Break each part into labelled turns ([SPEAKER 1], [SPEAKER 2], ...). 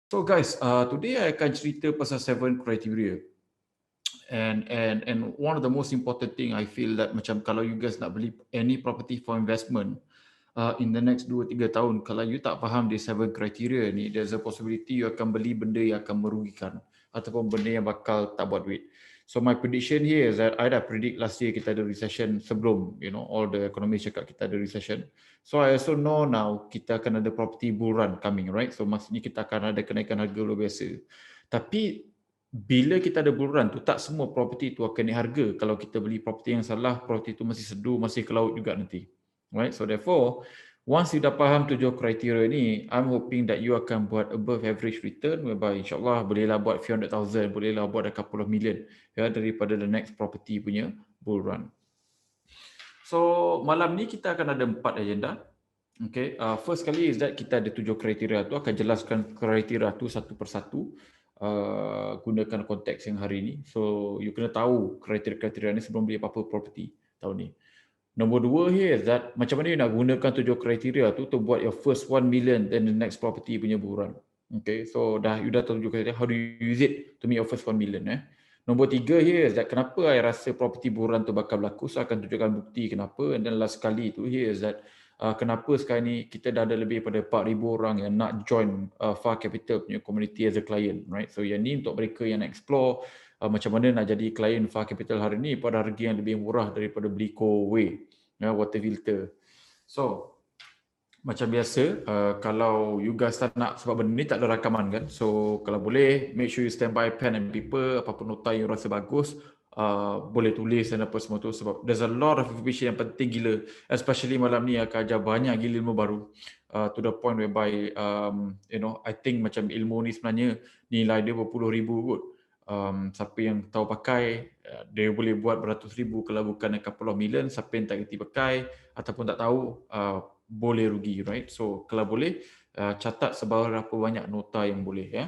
[SPEAKER 1] So guys, today I akan cerita pasal 7 criteria. And one of the most important thing I feel that macam kalau you guys nak beli any property for investment in the next 2-3 tahun, kalau you tak faham di 7 criteria ni, there's a possibility you akan beli benda yang akan merugikan ataupun benda yang bakal tak buat duit. So my prediction here is that I dah predict last year kita ada recession sebelum, all the economists cakap kita ada recession. So I also know now kita akan ada property bull run coming, right? So maksudnya kita akan ada kenaikan harga luar biasa. Tapi bila kita ada bull run tu, tak semua property tu akan naik harga. Kalau kita beli property yang salah, property tu masih sedu, masih ke laut juga nanti. Right? So therefore, once you dah faham 7 kriteria ni, I'm hoping that you akan buat above average return, whereby insyaAllah bolehlah buat few hundred thousand, bolehlah buat a couple of million ya, daripada the next property punya bull run. So malam ni kita akan ada 4 agenda. Okay, first kali is that kita ada 7 kriteria tu, akan jelaskan kriteria tu satu persatu. Gunakan konteks yang hari ini. So you kena tahu kriteria-kriteria ni sebelum beli apa-apa property tahun ni. Nombor 2 here is that macam mana you nak gunakan 7 kriteria tu to buat your first 1 million then the next property punya buruan. Okay, so you dah tahu 7 kriteria, how do you use it to make your first 1 million. Nombor 3 here is that kenapa I rasa property buruan tu bakal berlaku, so akan tunjukkan bukti kenapa. And then last kali tu here is that kenapa sekarang ni kita dah ada lebih pada 4,000 orang yang nak join Far Capital punya community as a client, right? So yang ni untuk mereka yang nak explore macam mana nak jadi client Far Capital hari ni pada harga yang lebih murah daripada beli Coway, water filter. So macam biasa, kalau you guys tak nak, sebab benda ni tak ada rakaman kan, so kalau boleh make sure you stand by pen and paper, apa-apa nota yang rasa bagus, boleh tulis dan apa semua tu, sebab there's a lot of information yang penting gila, especially malam ni akan ajar banyak gila ilmu baru, to the point whereby I think macam ilmu ni sebenarnya nilai dia berpuluh ribu kot. Siapa yang tahu pakai, dia boleh buat beratus ribu kalau bukan a couple of million. Siapa yang tak kerti pakai ataupun tak tahu, boleh rugi, right? So kalau boleh, catat seberapa banyak nota yang boleh, ya.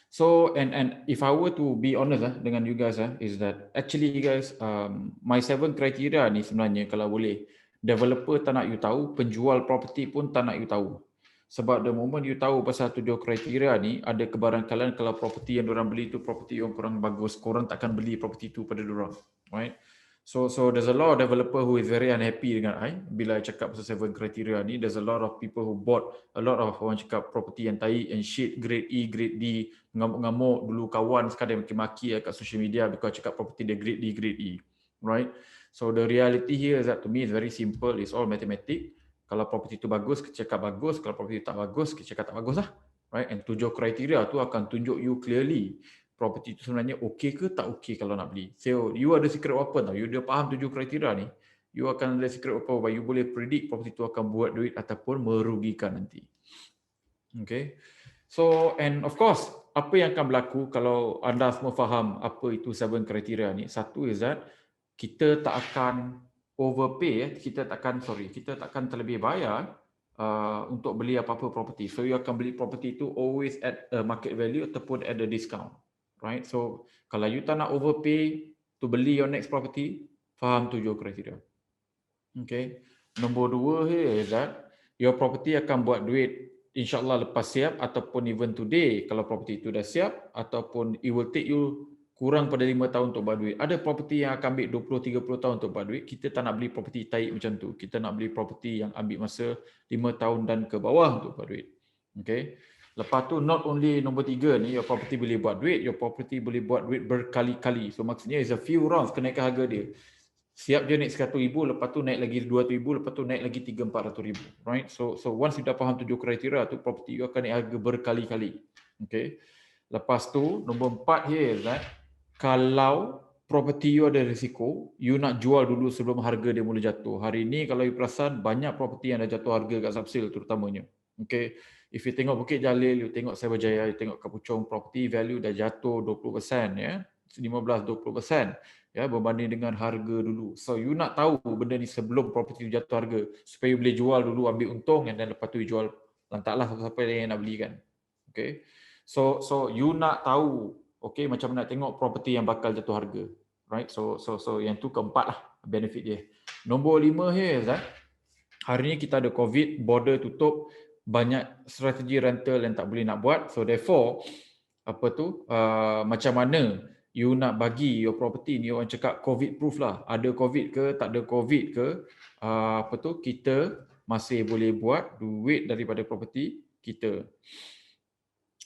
[SPEAKER 1] So and if I were to be honest dengan you guys is that actually guys, my 7 criteria ni sebenarnya kalau boleh, developer tak nak you tahu, penjual property pun tak nak you tahu. Sebab the moment you tahu pasal 7 kriteria ni, ada kebarangkalan kalau property yang diorang beli tu property yang kurang bagus, korang takkan beli property tu pada diorang, right? So there's a lot of developer who is very unhappy dengan I bila I cakap pasal 7 criteria ni. There's a lot of people who bought a lot of orang cakap property yang tai and shit, grade E, grade D, ngamuk-ngamuk dulu kawan, sekarang dia maki-maki kat social media because cakap property dia grade D, grade E, right? So the reality here is that to me is very simple, it's all mathematics. Kalau property tu bagus, kita cakap bagus. Kalau property tak bagus, kita cakap tak bagus lah, right? And 7 kriteria tu akan tunjuk you clearly property itu sebenarnya okey ke tak okey kalau nak beli. So you ada secret weapon tau. You dah faham 7 kriteria ni, you akan ada secret weapon where you boleh predict property itu akan buat duit ataupun merugikan nanti. Okay. So and of course, apa yang akan berlaku kalau anda semua faham apa itu 7 kriteria ni? Satu is that kita tak akan overpay, kita takkan terlebih bayar untuk beli apa-apa property. So you akan beli property itu always at a market value ataupun at a discount. Right? So kalau you tak nak overpay to beli your next property, faham 7 kriteria. Okay. Nombor 2 here is that your property akan buat duit insyaAllah lepas siap ataupun even today kalau property itu dah siap, ataupun it will take you kurang pada 5 tahun untuk buat duit. Ada property yang akan ambil 20-30 tahun untuk buat duit. Kita tak nak beli property taik macam tu. Kita nak beli property yang ambil masa 5 tahun dan ke bawah untuk buat duit. Okay. Lepas tu not only nombor 3 ni, your property boleh buat duit, your property boleh buat duit berkali-kali. So maksudnya is a few rounds kenaikan harga dia. Siap je naik 100,000, lepas tu naik lagi 200,000, lepas tu naik lagi 300,000-400,000. Right? So once you dah faham 7 kriteria tu, property you akan naik harga berkali-kali. Okay. Lepas tu nombor 4 here is that kalau property you ada risiko, you nak jual dulu sebelum harga dia mula jatuh. Hari ni kalau you perasan banyak property yang dah jatuh harga kat subsale terutamanya. Okay. If you tengok Bukit Jalil, you tengok Cyberjaya, you tengok Kapuchong, property value dah jatuh 20%, ya. 15-20%, ya, berbanding dengan harga dulu. So you nak tahu benda ni sebelum property jatuh harga supaya you boleh jual dulu, ambil untung, dan lepas tu you jual, lantaklah siapa-siapa yang nak beli kan. Okay. So you nak tahu, okay, macam nak tengok property yang bakal jatuh harga, right? So yang tu keempat lah benefit dia. Nombor 5 here is that hari ni kita ada COVID, border tutup, banyak strategi rental yang tak boleh nak buat. So therefore, macam mana you nak bagi your property ni, orang cakap COVID proof lah. Ada COVID ke, tak ada COVID ke, kita masih boleh buat duit daripada property kita.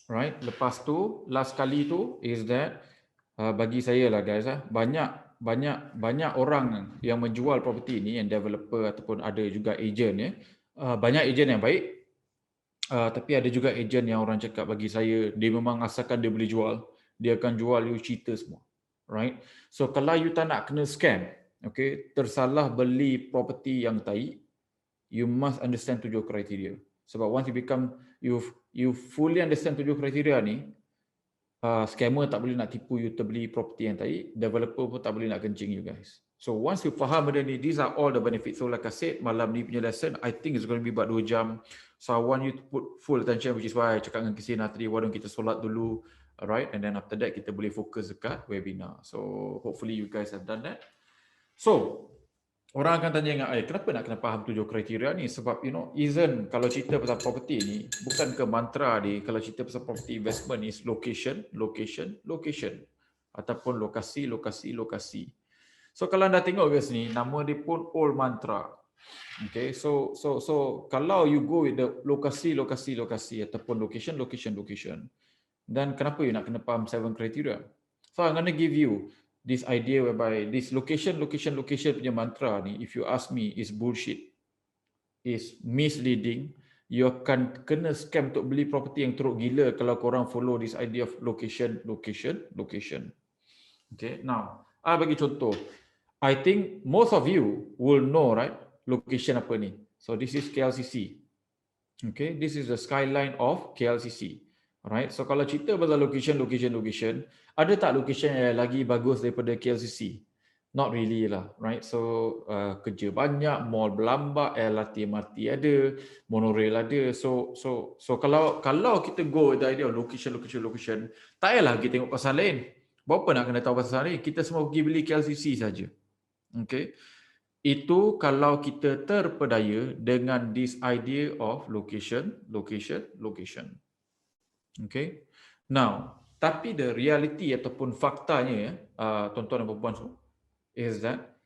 [SPEAKER 1] Right? Lepas tu, last kali tu is that bagi saya lah guys, banyak orang yang menjual property ni, yang developer ataupun ada juga agent ya. Banyak agent yang baik, tapi ada juga agent yang orang cakap bagi saya, dia memang asalkan dia boleh jual, dia akan jual you cerita semua. Right? So kalau you tak nak kena scam, okay, tersalah beli property yang taik, you must understand 7 kriteria. Sebab once you become, you fully understand 7 kriteria ni, scammer tak boleh nak tipu you terbeli property yang taik, developer pun tak boleh nak kencing you guys. So once you faham benda ni, these are all the benefits. So like I said, malam ni punya lesson, I think it's going to be about 2 jam. So I want you to put full attention, which is why I cakap dengan Kisina tadi, why don't kita solat dulu, alright? And then after that, kita boleh fokus dekat webinar. So hopefully you guys have done that. So, orang akan tanya dengan kenapa nak kena faham 7 kriteria ni? Sebab isn't, kalau cerita pasal property ni, bukan ke mantra dia, kalau cerita pasal property investment is location, location, location. Ataupun lokasi, lokasi, lokasi. So kalau anda tengok guys ni, nama dia pun old mantra. Okay, so kalau you go with the lokasi, lokasi, lokasi ataupun location, location, location, dan kenapa you nak kena faham 7 kriteria? So I'm gonna give you this idea whereby this location, location, location punya mantra ni, if you ask me, is bullshit, is misleading. You akan kena scam untuk beli property yang teruk gila kalau korang follow this idea of location, location, location. Okay, now, bagi contoh. I think most of you will know, right, location apa ni. So this is KLCC. Okay, this is the skyline of KLCC. Alright, so kalau cerita pasal location, location, location, ada tak location yang lagi bagus daripada KLCC? Not really lah, right? So kerja banyak, mall berlambak, LRT, MRT ada, monorail ada. So kalau kita go with the idea of location, location, location, tak payahlah kita tengok pasal lain. Berapa nak kena tahu pasal lain? Kita semua pergi beli KLCC saja. Okay, itu kalau kita terpedaya dengan this idea of location, location, location. Okay, now tapi the reality ataupun faktanya, tuan-tuan dan puan-puan semua, is that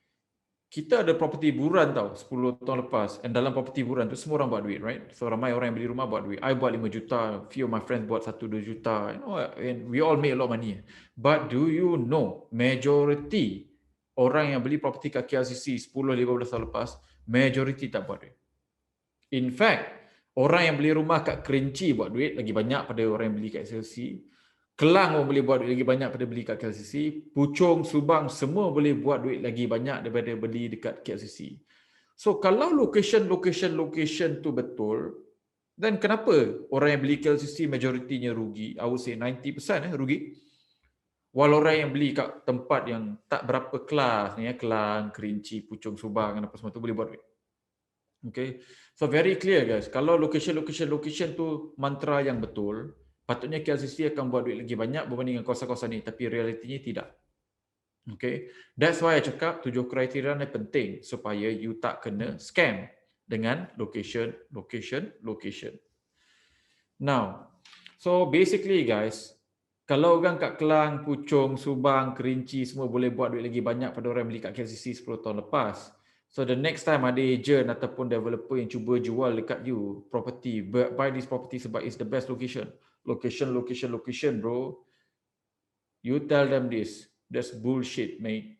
[SPEAKER 1] kita ada property buran tau 10 tahun lepas, and dalam property buran tu semua orang buat duit, right? So ramai orang yang beli rumah buat duit. I buat 5 juta, few of my friends buat 1-2 juta, and we all make a lot of money. But do you know, majority orang yang beli property kat KLCC 10-15 tahun lepas, majority tak buat duit. In fact, orang yang beli rumah kat Kerinci buat duit lagi banyak pada orang yang beli kat KLCC. Kelang orang boleh buat duit lagi banyak pada beli kat KLCC. Puchong, Subang, semua boleh buat duit lagi banyak daripada beli dekat KLCC. So kalau location, location, location tu betul, dan kenapa orang yang beli KLCC majoritinya rugi? I would say 90% rugi. Walau orang yang beli kat tempat yang tak berapa kelas ni, Kelang, Kerinci, Puchong, Subang, apa semua tu boleh buat duit. Okay, so very clear guys. Kalau location, location, location tu mantra yang betul, patutnya KLCC akan buat duit lagi banyak berbanding dengan kawasan-kawasan ni, tapi realitinya tidak. Okay, that's why I cakap 7 kriteria ni penting supaya you tak kena scam dengan location, location, location. Now, so basically guys, kalau orang kat Kelang, Puchong, Subang, Kerinci semua boleh buat duit lagi banyak pada orang yang beli kat KLCC 10 tahun lepas. So the next time ada agent ataupun developer yang cuba jual dekat you property, buy this property sebab it's the best location. Location, location, location bro. You tell them this. That's bullshit mate.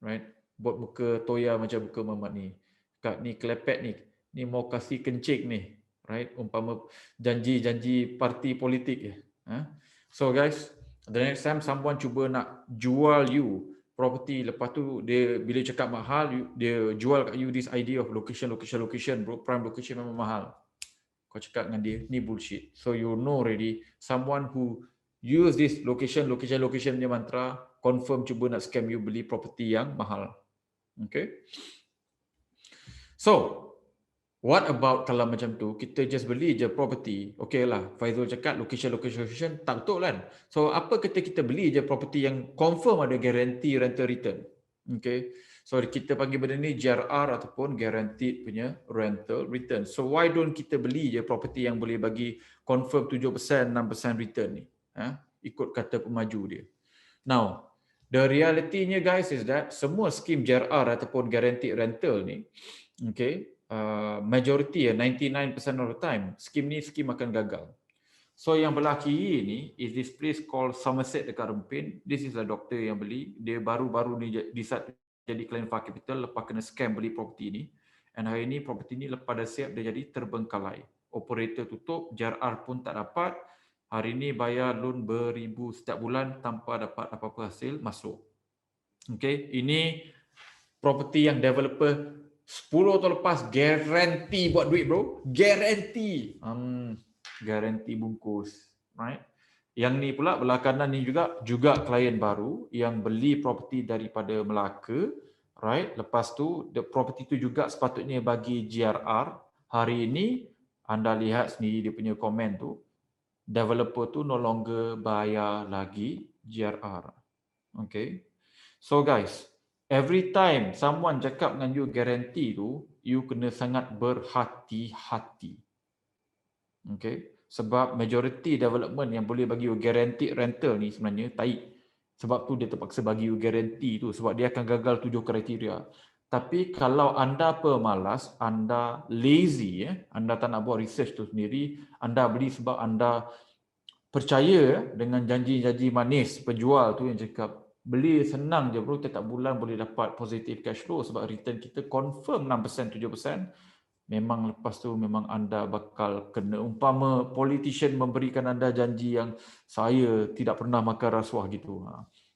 [SPEAKER 1] Right? Buat buka toya macam buka mamat ni. Kat ni kelepek ni. Ni mau kasih kencing ni. Right? Umpama janji-janji parti politik je. So guys, the next time someone cuba nak jual you property, lepas tu dia bila cakap mahal, dia jual kat you this idea of location, location, location bro, prime location memang mahal. Kau cakap dengan dia, ni bullshit. So you know already, someone who use this location, location, location punya mantra, confirm cuba nak scam you beli property yang mahal. Okay. So, what about kalau macam tu, kita just beli je property. Okay lah, Faizul cakap location, location, location, tak betul kan? So, apa kata kita beli je property yang confirm ada guarantee rental return? Okay. So kita panggil benda ni GRR ataupun guaranteed punya rental return. So why don't kita beli je property yang boleh bagi confirm 7%, 6% return ni. Ikut kata pemaju dia. Now, the reality-nya guys is that semua skim GRR ataupun guaranteed rental ni, okay, majority 99% of the time, skim akan gagal. So yang belah kiri ni is this place called Somerset dekat Rempin. This is a doctor yang beli. Dia baru-baru ni decide jadi client fund capital lepas kena scam beli property ni. And hari ni property ni lepas dah siap dia jadi terbengkalai. Operator tutup, JRR pun tak dapat. Hari ni bayar loan beribu setiap bulan tanpa dapat apa-apa hasil masuk. Okay, ini property yang developer 10 tahun lepas guarantee buat duit bro. Guarantee. Garanti bungkus, right? Yang ni pula belah kanan ni juga klien baru yang beli property daripada Melaka, right? Lepas tu the property tu juga sepatutnya bagi GRR. Hari ini anda lihat sendiri dia punya komen tu, developer tu no longer bayar lagi GRR. Okay. So guys, every time someone cakap dengan you guarantee tu, you kena sangat berhati-hati. Okay. Sebab majority development yang boleh bagi you guaranteed rental ni sebenarnya taik. Sebab tu dia terpaksa bagi you guarantee tu sebab dia akan gagal 7 kriteria. Tapi kalau anda pemalas, anda lazy, anda tak nak buat research tu sendiri, anda beli sebab anda percaya dengan janji-janji manis penjual tu yang cakap beli senang je bro, setiap bulan boleh dapat positive cash flow sebab return kita confirm 6%, 7%. Memang lepas tu memang anda bakal kena, umpama politician memberikan anda janji yang saya tidak pernah makan rasuah gitu.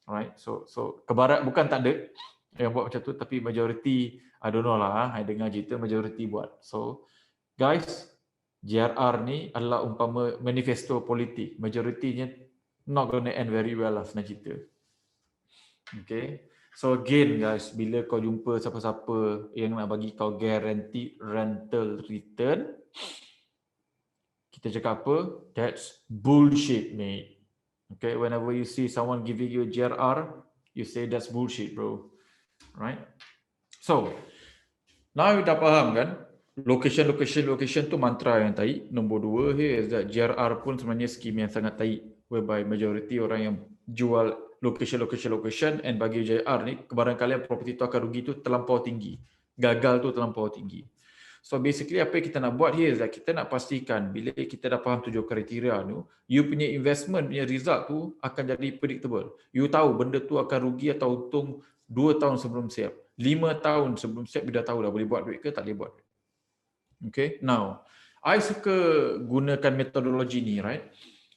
[SPEAKER 1] Right? So kebarat bukan tak ada yang buat macam tu, tapi majority I don't know lah, I dengar cerita majority buat. So guys, GRR ni adalah umpama manifesto politik. Majoritinya not gonna end very well lah senang cerita. Okay. So again guys, bila kau jumpa siapa-siapa yang nak bagi kau guaranteed rental return, kita cakap apa? That's bullshit, mate. Okay, whenever you see someone giving you GRR, you say that's bullshit, bro. Right? So, now you dah faham kan? Location tu mantra yang taik. Nombor 2 here is that GRR pun sebenarnya skim yang sangat taik, whereby majority orang yang jual location and bagi JR ni, kebarangkalian property tu akan rugi tu terlampau tinggi. Gagal tu terlampau tinggi. So basically apa yang kita nak buat here is that kita nak pastikan bila kita dah faham 7 kriteria tu, you punya investment punya result tu akan jadi predictable. You tahu benda tu akan rugi atau untung 2 tahun sebelum siap. 5 tahun sebelum siap, you dah tahu dah boleh buat duit ke tak boleh buat duit. Okay, now I suka gunakan metodologi ni, right?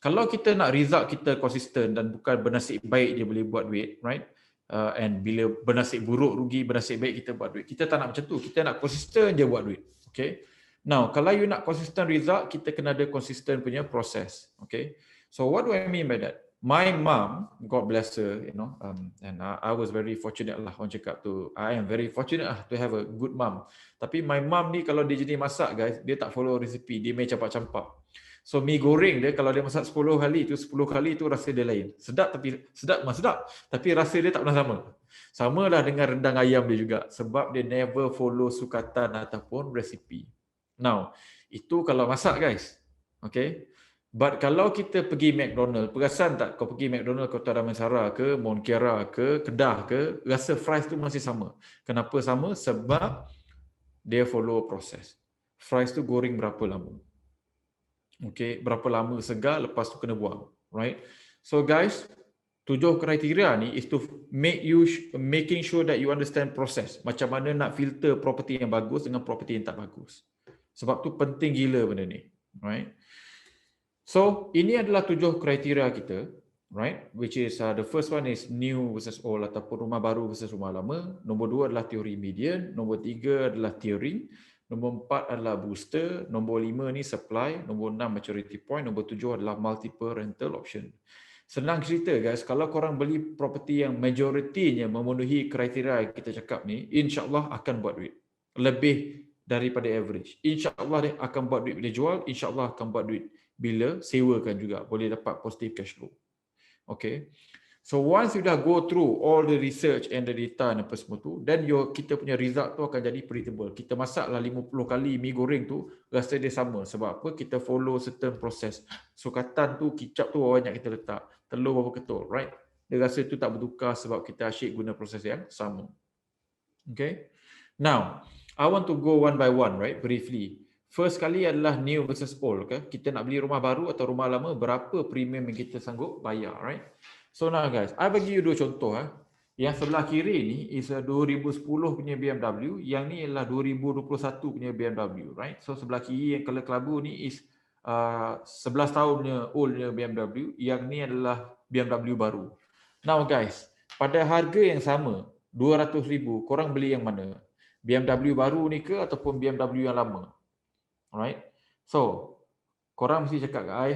[SPEAKER 1] Kalau kita nak result kita konsisten dan bukan bernasib baik je boleh buat duit, right? And bila bernasib buruk rugi, bernasib baik kita buat duit. Kita tak nak macam tu. Kita nak konsisten je buat duit. Okay. Now, kalau you nak konsisten result, kita kena ada konsisten punya proses. Okay. So what do I mean by that? My mom, God bless her, you know, and I was very fortunate lah, orang cakap tu. I am very fortunate lah to have a good mom. Tapi my mom ni kalau dia jenis masak guys, dia tak follow resipi, dia main campak-campak. So mi goreng dia kalau dia masak 10 kali tu rasa dia lain. Sedap sedap, tapi rasa dia tak pernah sama. Samalah dengan rendang ayam dia juga sebab dia never follow sukatan ataupun resipi. Now, itu kalau masak guys. Okay? But kalau kita pergi McDonald, perasan tak kau pergi McDonald Kota Damansara ke, Mont Kiara ke, Kedah ke, rasa fries tu masih sama. Kenapa sama? Sebab dia follow proses. Fries tu goreng berapa lama? Okay, berapa lama segar, lepas tu kena buang, right? So guys, 7 kriteria ni is to making sure that you understand proses. Macam mana nak filter property yang bagus dengan property yang tak bagus. Sebab tu penting gila benda ni, right? So, ini adalah 7 kriteria kita, right? Which is the first one is new versus old ataupun rumah baru versus rumah lama. Nombor 2 adalah teori median, nombor 3 adalah teori. Nombor 4 adalah booster, nombor 5 ni supply, nombor 6 maturity point, nombor 7 adalah multiple rental option. Senang cerita guys, kalau korang beli property yang majoritinya memenuhi kriteria yang kita cakap ni, insya-Allah akan buat duit. Lebih daripada average. Insya-Allah dia akan buat duit bila jual, insya-Allah akan buat duit bila sewakan juga, boleh dapat positive cash flow. Okay. So once you dah go through all the research and the data dan apa semua tu, then kita punya result tu akan jadi predictable. Kita masaklah 50 kali mi goreng tu, rasa dia sama. Sebab apa? Kita follow certain process. So katan tu, kicap tu banyak kita letak. Telur berapa ketul, right? Dia rasa tu tak bertukar sebab kita asyik guna proses yang sama. Okay. Now, I want to go one by one, right? Briefly. First kali adalah new versus old. Okay? Kita nak beli rumah baru atau rumah lama, berapa premium yang kita sanggup bayar, right? So now guys, I bagi you dua contoh. Yang sebelah kiri ni is a 2010 punya BMW, yang ni adalah 2021 punya BMW, right? So sebelah kiri yang color kelabu ni is 11 tahunnya oldnya BMW, yang ni adalah BMW baru. Now guys, pada harga yang sama, 200,000, korang beli yang mana? BMW baru ni ke ataupun BMW yang lama? Alright. So, korang mesti cakap kat I,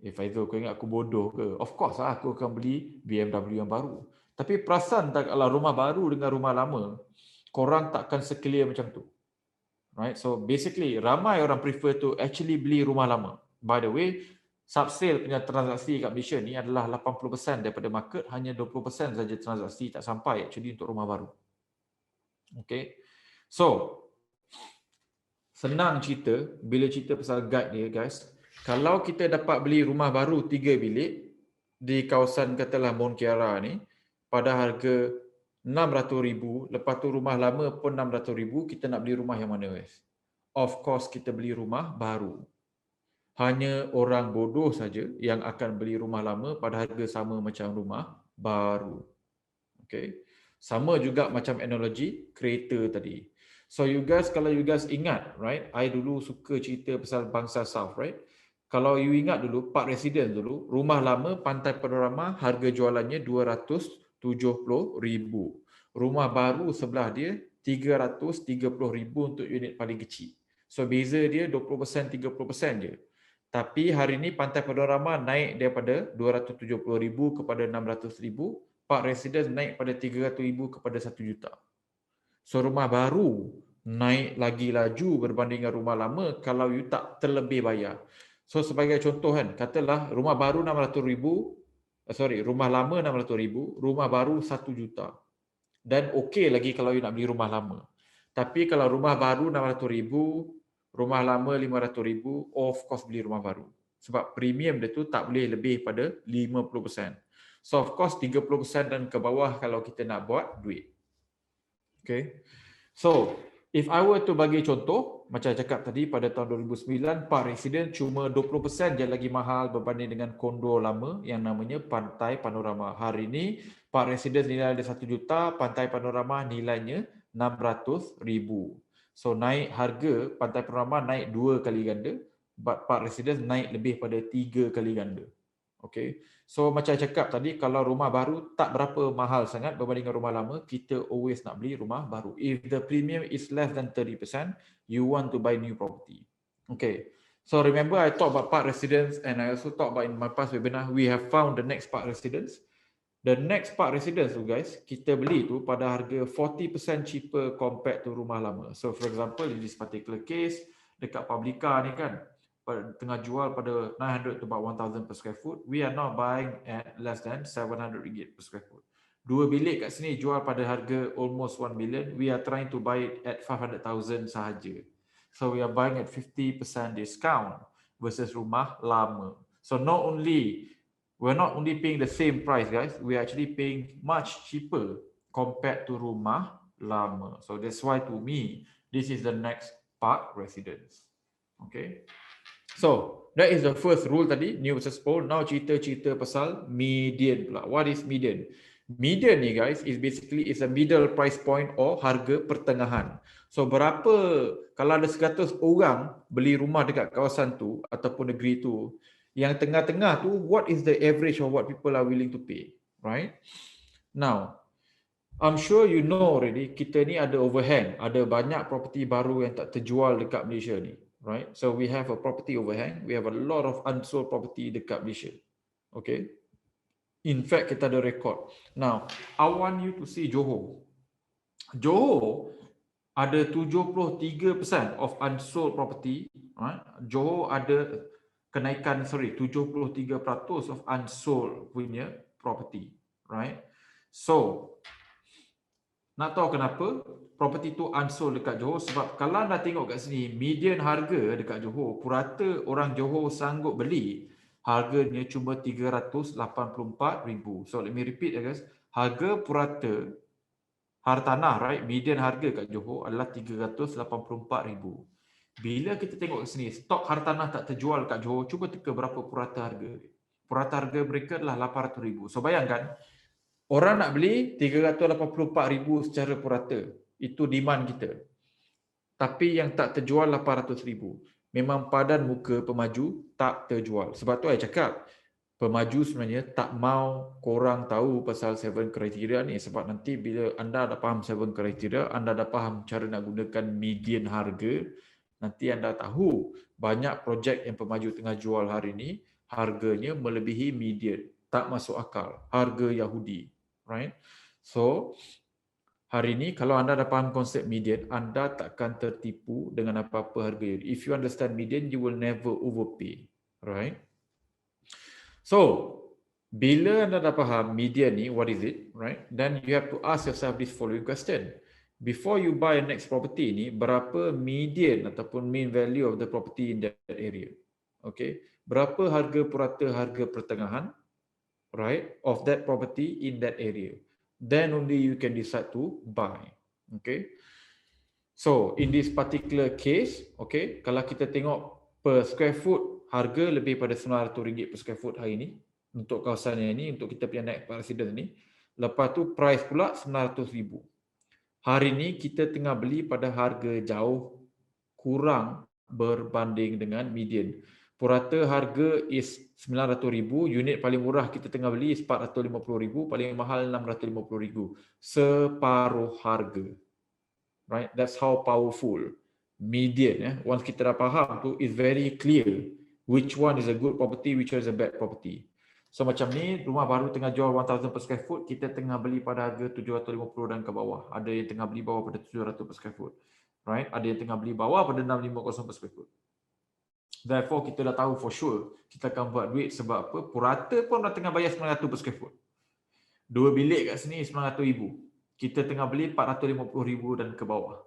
[SPEAKER 1] Faizul, kau ingat aku bodoh ke? Of course lah, aku akan beli BMW yang baru. Tapi perasan tak kalau rumah baru dengan rumah lama, korang takkan seclear macam tu. Right? So basically, ramai orang prefer to actually beli rumah lama. By the way, subsale punya transaksi kat Malaysia ni adalah 80% daripada market, hanya 20% saja transaksi tak sampai actually untuk rumah baru. Okay. So, senang cerita, bila cerita pasal guide dia guys, kalau kita dapat beli rumah baru 3 bilik di kawasan katalah Mont Kiara ni pada harga 600,000, lepas tu rumah lama pun 600,000, kita nak beli rumah yang mana guys? Of course kita beli rumah baru. Hanya orang bodoh saja yang akan beli rumah lama pada harga sama macam rumah baru. Okay. Sama juga macam analogi kereta tadi. So you guys, kalau you guys ingat, right? I dulu suka cerita pasal bangsa South, right? Kalau you ingat dulu, Park Residence dulu, rumah lama Pantai Panorama, harga jualannya 270,000. Rumah baru sebelah dia 330,000 untuk unit paling kecil. So beza dia 20%, 30% je. Tapi hari ini Pantai Panorama naik daripada 270,000 kepada 600,000. Park Residence naik pada 300,000 kepada 1 juta. So rumah baru naik lagi laju berbanding dengan rumah lama kalau you tak terlebih bayar. So sebagai contoh kan, katalah rumah baru 600,000, rumah lama 600,000, rumah baru 1 juta. Dan okey lagi kalau you nak beli rumah lama. Tapi kalau rumah baru 600,000, rumah lama 500,000, of course beli rumah baru. Sebab premium dia tu tak boleh lebih pada 50%. So of course 30% dan ke bawah kalau kita nak buat duit. Okay. So if I were to bagi contoh, macam cakap tadi pada tahun 2009, Park Residence cuma 20% je lagi mahal berbanding dengan kondo lama yang namanya Pantai Panorama. Hari ini Park Residence nilai dia 1 juta, Pantai Panorama nilainya 600,000. So naik harga Pantai Panorama naik 2 kali ganda, but Park Residence naik lebih pada 3 kali ganda. Okay. So macam cakap tadi, kalau rumah baru tak berapa mahal sangat berbanding dengan rumah lama, kita always nak beli rumah baru. If the premium is less than 30%, you want to buy new property. Okay. So remember I talked about Park Residence and I also talked about in my past webinar, we have found the next Park Residence. The next Park Residence tu guys, kita beli tu pada harga 40% cheaper compared to rumah lama. So for example, in this particular case, dekat Publica ni kan, tengah jual pada 900 to about 1,000 per square foot. We are now buying at less than 700 ringgit per square foot. 2 bilik kat sini jual pada harga almost 1 million. We are trying to buy it at 500,000 sahaja. So we are buying at 50% discount versus rumah lama. So we're not only paying the same price guys, we are actually paying much cheaper compared to rumah lama. So that's why to me, this is the next Park Residence. Okay. So, that is the first rule tadi, new versus old. Now cerita-cerita pasal median pula. What is median? Median ni guys is basically is a middle price point or harga pertengahan. So berapa, kalau ada 100 orang beli rumah dekat kawasan tu ataupun negeri tu, yang tengah-tengah tu, what is the average of what people are willing to pay, right? Now, I'm sure you know already, kita ni ada overhang, ada banyak property baru yang tak terjual dekat Malaysia ni. Right, so we have a property overhang. We have a lot of unsold property dekat Malaysia. Okay, in fact kita ada record. Now, I want you to see Johor. Johor ada 73% of unsold property. Right, Johor ada kenaikan 73% of unsold punya property. right? So nak tahu kenapa property tu unsold dekat Johor? Sebab kalau anda tengok kat sini, median harga dekat Johor, purata orang Johor sanggup beli, harganya cuma 384,000. So let me repeat guys, harga purata hartanah, right, median harga kat Johor adalah 384,000. Bila kita tengok kat sini, stok hartanah tak terjual kat Johor, cuba teka berapa purata harga. Purata harga mereka adalah 800,000. So bayangkan, orang nak beli 384,000 secara purata. Itu demand kita. Tapi yang tak terjual 800,000. Memang padan muka pemaju tak terjual. Sebab tu saya cakap, pemaju sebenarnya tak mau korang tahu pasal 7 kriteria ni. Sebab nanti bila anda dah faham 7 kriteria, anda dah faham cara nak gunakan median harga, nanti anda tahu banyak projek yang pemaju tengah jual hari ni, harganya melebihi median. Tak masuk akal. Harga Yahudi. Right? So, hari ini kalau anda dah faham konsep median, anda takkan tertipu dengan apa-apa harga Yahudi. If you understand median, you will never overpay. Right? So, bila anda dah faham median ni, what is it? Right? Then you have to ask yourself this following question. Before you buy a next property ni, berapa median ataupun mean value of the property in that area? Okay? Berapa harga purata harga pertengahan? Right, of that property in that area, then only you can decide to buy. Okay, so in this particular case, okay, kalau kita tengok per square foot, harga lebih pada RM900 per square foot hari ini untuk kawasan yang ini, untuk kita punya next residence ni. Lepas tu price pula RM900,000. Hari ini kita tengah beli pada harga jauh kurang berbanding dengan median. Purata harga is RM900,000, unit paling murah kita tengah beli is RM450,000, paling mahal RM650,000. Separuh harga. Right? That's how powerful median. Once kita dah faham tu, is very clear which one is a good property, which one is a bad property. So macam ni, rumah baru tengah jual 1,000 per square foot, kita tengah beli pada harga 750 dan ke bawah. Ada yang tengah beli bawah pada 700 per square foot. Right? Ada yang tengah beli bawah pada 650 per square foot. Therefore, kita dah tahu for sure kita akan buat duit sebab apa? Purata pun dah tengah bayar 900 per square foot. 2 bilik kat sini 900,000. Kita tengah beli 450,000 dan ke bawah.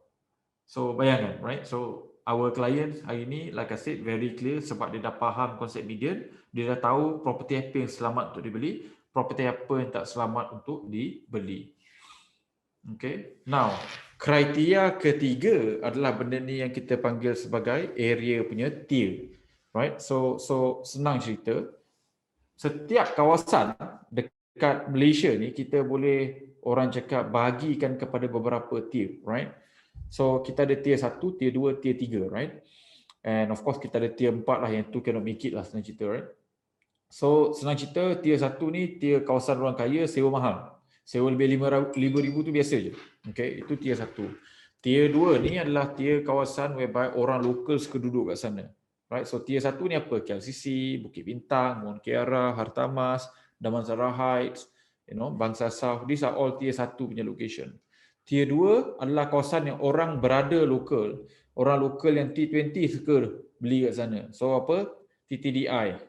[SPEAKER 1] So, bayangkan, right? So, our clients hari ini, like I said, very clear sebab dia dah faham konsep median. Dia dah tahu property apa yang selamat untuk dibeli, property apa yang tak selamat untuk dibeli. Okay, now kriteria ketiga adalah benda ni yang kita panggil sebagai area punya tier, right? So senang cerita, setiap kawasan dekat Malaysia ni kita boleh orang cakap bahagikan kepada beberapa tier, right? So kita ada tier 1, tier 2, tier 3, right? And of course kita ada tier 4 lah, yang tu cannot make it lah senang cerita, right? So senang cerita, tier 1 ni tier kawasan orang kaya sewa mahal. Sewa lebih RM5,000 tu biasa je. Okay, itu tier 1. Tier 2 ni adalah tier kawasan whereby orang lokal suka duduk kat sana. Right, so tier 1 ni apa? KLCC, Bukit Bintang, Mount Kiara, Hartamas, Damansara Heights, Bangsa South. These are all tier 1 punya location. Tier 2 adalah kawasan yang orang berada lokal. Orang lokal yang T20 suka beli kat sana. So apa? TTDI,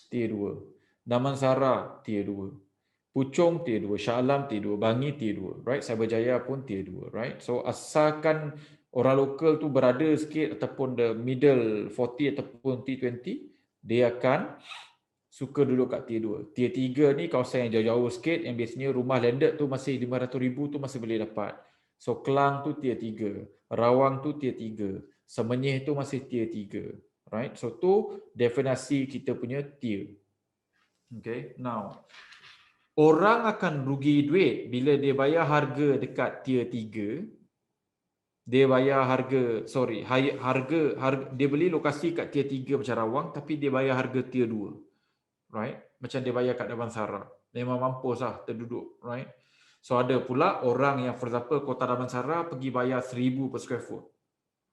[SPEAKER 1] tier 2. Damansara, tier 2. Puchong tier 2, Shah Alam tier 2, Bangi tier 2, right? Cyberjaya pun tier 2, right? So asalkan orang lokal tu berada sikit ataupun the middle 40 ataupun T20, dia akan suka duduk kat tier 2. Tier 3 ni kawasan yang jauh-jauh sikit, yang biasanya rumah landed tu masih RM500,000 tu masih boleh dapat. So Kelang tu tier 3, Rawang tu tier 3, Semenyih tu masih tier 3, right? So tu definisi kita punya tier. Okay, now orang akan rugi duit bila dia bayar harga dekat tier 3. Dia bayar harga, dia beli lokasi kat tier 3 macam Rawang, tapi dia bayar harga tier 2. Right? Macam dia bayar kat Damansara. Memang mampus lah terduduk, right? So ada pula orang yang for example Kota Damansara pergi bayar RM1,000 per square foot.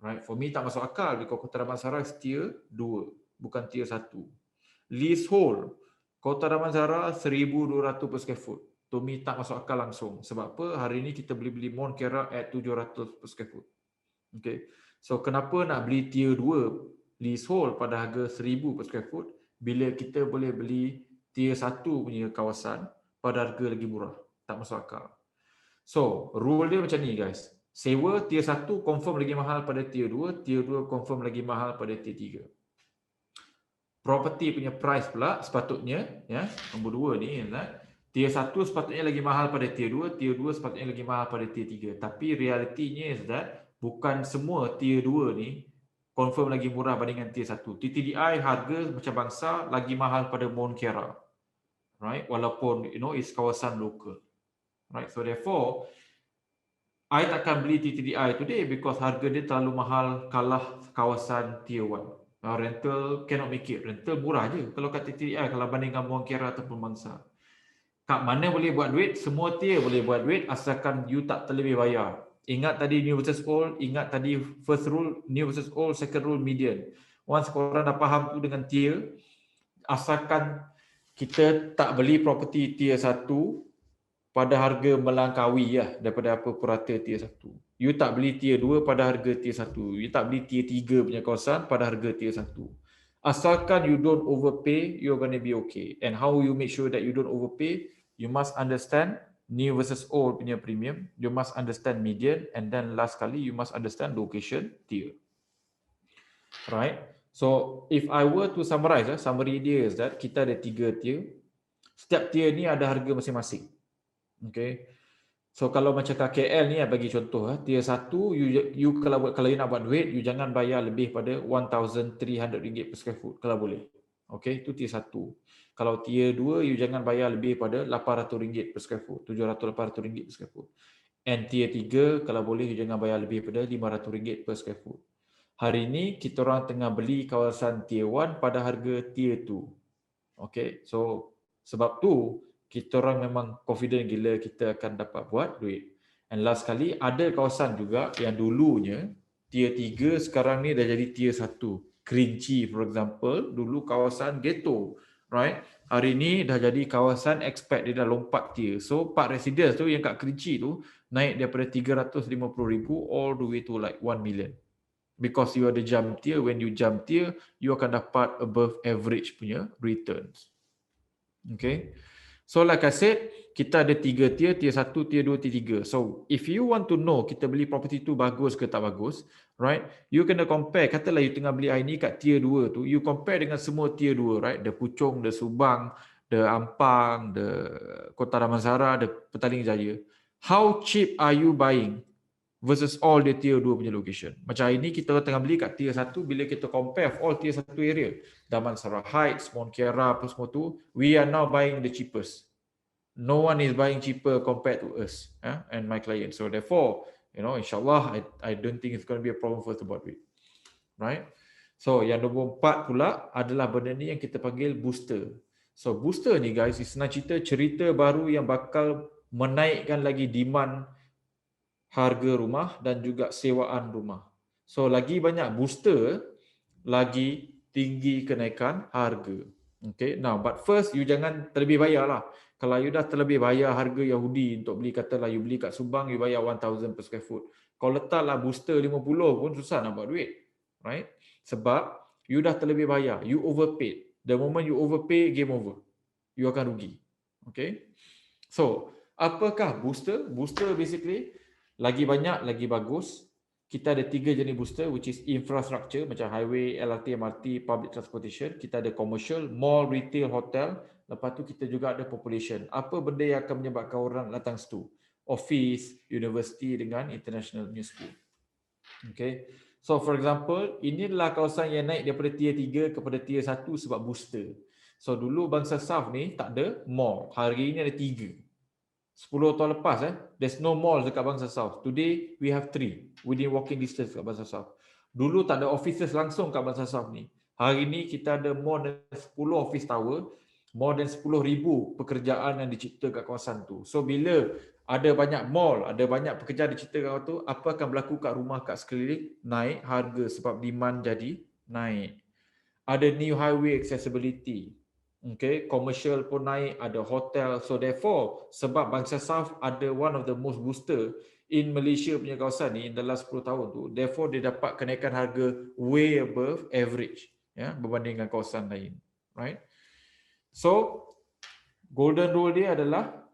[SPEAKER 1] Right? For me tak masuk akal because Kota Damansara is tier 2, bukan tier 1. Leasehold Kota Damansara RM1,200 per square foot. To me tak masuk akal langsung. Sebab apa? Hari ni kita beli Mount Kiara at RM700 per square foot. Okay. So kenapa nak beli tier 2 leasehold pada harga RM1,000 per square foot bila kita boleh beli tier 1 punya kawasan pada harga lagi murah. Tak masuk akal. So, rule dia macam ni guys. Sewa tier 1 confirm lagi mahal pada tier 2, tier 2 confirm lagi mahal pada tier 3. Property punya price pula sepatutnya, ya, nombor 2 ni, tier 1 sepatutnya lagi mahal pada tier 2, tier 2 sepatutnya lagi mahal pada tier 3. Tapi realitinya is that bukan semua tier 2 ni confirm lagi murah bandingkan tier 1. TTDI harga macam bangsa lagi mahal pada Mount Kiara. Right? Walaupun is kawasan lokal. Right? So therefore, I takkan beli TTDI today because harga dia terlalu mahal kalah kawasan tier 1. Rental cannot make it. Rental murah je kalau kat TTDI kalau bandingkan Mount Kiara ataupun Mangsa. Kat mana boleh buat duit, semua tier boleh buat duit asalkan you tak terlebih bayar. Ingat tadi new versus old, ingat tadi first rule, new versus old, second rule, median. Once korang dah faham tu dengan tier, asalkan kita tak beli property tier 1 pada harga melangkaui daripada apa purata tier 1. You tak beli tier 2 pada harga tier 1. You tak beli tier 3 punya kawasan pada harga tier 1. Asalkan you don't overpay, you're going to be okay. And how you make sure that you don't overpay? You must understand new versus old punya premium. You must understand median. And then last kali, you must understand location tier. Right? So, if I were to summarize, summary dia is that kita ada 3 tier. Setiap tier ni ada harga masing-masing. Okay. So kalau macam KL ni bagi contoh tier 1 you kalau you nak buat duit you jangan bayar lebih pada RM1,300 per square foot kalau boleh. Okay, itu tier 1. Kalau tier 2 you jangan bayar lebih pada RM800 per square foot, RM700-800 per square foot. And tier 3 kalau boleh you jangan bayar lebih pada RM500 per square foot. Hari ni kita orang tengah beli kawasan tier 1 pada harga tier 2. Okay, so sebab tu kita orang memang confident gila kita akan dapat buat duit. And last kali ada kawasan juga yang dulunya tier 3 sekarang ni dah jadi tier 1. Kerinci for example, dulu kawasan ghetto, right? Hari ni dah jadi kawasan expat, dia dah lompat tier. So part residence tu yang kat Kerinci tu naik daripada 350,000 all the way to like 1 million. Because you ada jump tier, when you jump tier, you akan dapat above average punya returns. Okay. So like I said, kita ada 3 tier, tier 1, tier 2, tier 3. So if you want to know kita beli property tu bagus ke tak bagus, right? You kena compare, katalah you tengah beli ni kat tier 2 tu, you compare dengan semua tier 2, right? The Puchong, the Subang, the Ampang, the Kota Damansara, the Petaling Jaya. How cheap are you buying versus all the tier 2 punya location? Macam hari ni kita tengah beli kat tier 1, bila kita compare all tier 1 area, Damansara Heights, Mount Kiara, apa semua tu, we are now buying the cheapest. No one is buying cheaper compared to us and my client. So therefore, insyaAllah, I don't think it's going to be a problem for us to buat duit. Right? So yang nombor 4 pula adalah benda ni yang kita panggil booster. So booster ni guys, is cerita baru yang bakal menaikkan lagi demand harga rumah dan juga sewaan rumah. So lagi banyak booster, lagi tinggi kenaikan harga. Okay, now but first you jangan terlebih bayar lah. Kalau you dah terlebih bayar harga Yahudi untuk beli, katalah you beli kat Subang, you bayar 1,000 per square foot. Kalau letaklah booster 50 pun susah nak buat duit. Right? Sebab you dah terlebih bayar, you overpaid. The moment you overpay, game over. You akan rugi. Okay? So, apakah booster? Booster basically lagi banyak, lagi bagus. Kita ada 3 jenis booster, which is infrastructure, macam highway, LRT, MRT, public transportation. Kita ada commercial, mall, retail, hotel. Lepas tu kita juga ada population. Apa benda yang akan menyebabkan orang datang situ? Office, university dengan international new school. Okay. So for example, inilah kawasan yang naik daripada tier 3 kepada tier 1 sebab booster. So dulu Bangsa South ni tak ada mall. Hari ini ada 3. 10 tahun lepas there's no mall dekat Bangsa South. Today we have 3 within walking distance kat Bangsa South. Dulu tak ada offices langsung kat Bangsa South ni. Hari ni kita ada more than 10 office tower, more than 10,000 pekerjaan yang dicipta kat kawasan tu. So bila ada banyak mall, ada banyak pekerjaan dicipta kat kawasan tu, apa akan berlaku kat rumah kat sekeliling? Naik harga sebab demand jadi naik. Ada new highway accessibility. Okay, commercial pun naik, ada hotel. So therefore, sebab Bangsa South ada one of the most booster in Malaysia punya kawasan ni in the last 10 tahun tu, therefore dia dapat kenaikan harga way above average berbanding dengan kawasan lain. Right? So, Golden rule dia adalah